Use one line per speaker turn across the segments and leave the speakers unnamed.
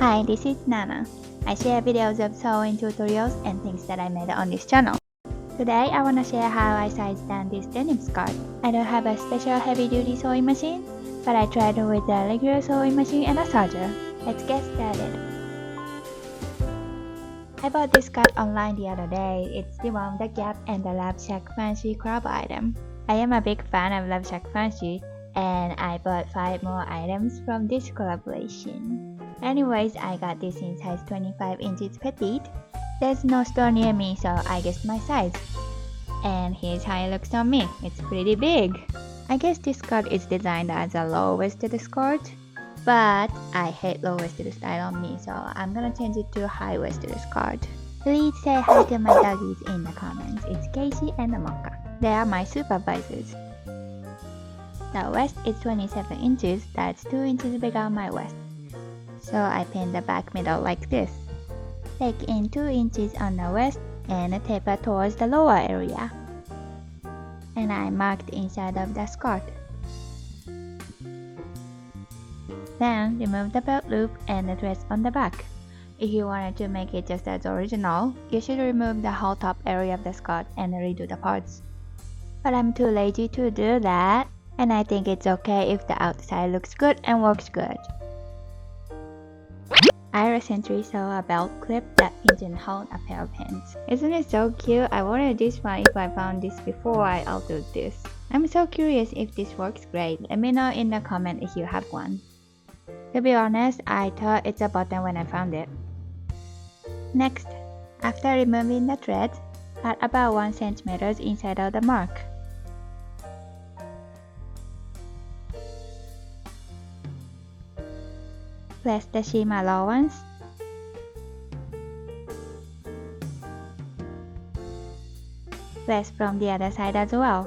Hi, this is Nana. I share videos of sewing tutorials and things that I made on this channel. Today I want to share how I sized down this denim skirt. I don't have a special heavy-duty sewing machine, but I tried it with a regular sewing machine and a serger. Let's get started. I bought this skirt online the other day. It's the one with the gap and the Love Shack Fancy crop item. I am a big fan of Love Shack Fancy, and I bought 5 more items from this collaboration. Anyways, I got this in size 25 inches petite. There's no store near me, so I guessed my size. And here's how it looks on me. It's pretty big. I guess this skirt is designed as a low-waisted skirt, but I hate low-waisted style on me, so I'm gonna change it to a high-waisted skirt. Please say hi to my doggies in the comments. It's Casey and Mocha. They are my supervisors. The waist is 27 inches. That's 2 inches bigger on my waist. So I pin the back middle like this. Take in 2 inches on the waist and taper towards the lower area. And I marked inside of the skirt. Then remove the belt loop and the threads on the back. If you wanted to make it just as original, you should remove the whole top area of the skirt and redo the parts. But I'm too lazy to do that, and I think it's okay if the outside looks good and works good. I recently saw a belt clip that pigeonholed a pair of pants. Isn't it so cute? I wanted this one if I found this before I altered this. I'm so curious if this works great. Let me know in the comment if you have one. To be honest, I thought it's a button when I found it. Next, after removing the threads, cut about 1 cm inside of the mark. Place the seam allowance. Place from the other side as well.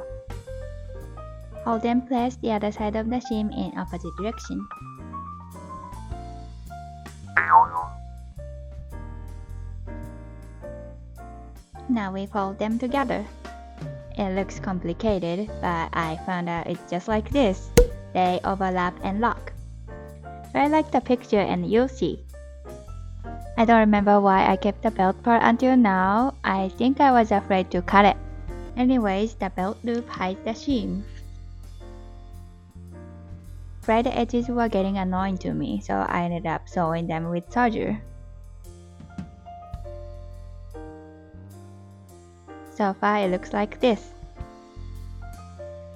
Hold and place the other side of the seam in opposite direction. Now we fold them together. It looks complicated, but I found out it's just like this. They overlap and lock. Try like the picture and you'll see. I don't remember why I kept the belt part until now. I think I was afraid to cut it. Anyways, the belt loop hides the seam. Frayed edges were getting annoying to me, so I ended up sewing them with serger. So far it looks like this.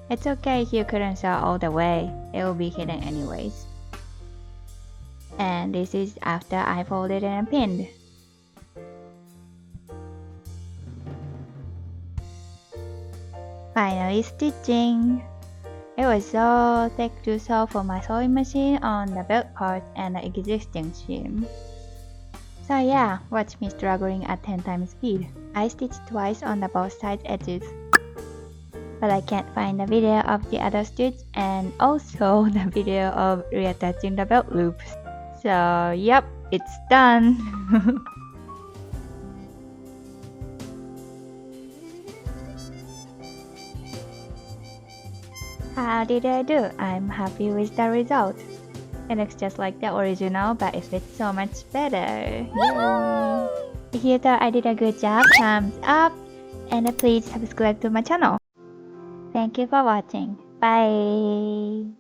It's okay if you couldn't sew all the way, it will be hidden anyways. And this is after I folded and pinned. Finally stitching. It was so thick to sew for my sewing machine on the belt part and the existing seam. So yeah, watch me struggling at 10 times speed. I stitched twice on the both sides edges. But I can't find the video of the other stitch and also the video of reattaching the belt loops. So yep, it's done. How did I do? I'm happy with the result. It looks just like the original, but it fits so much better. Yay! If you thought I did a good job, thumbs up, and please subscribe to my channel. Thank you for watching. Bye!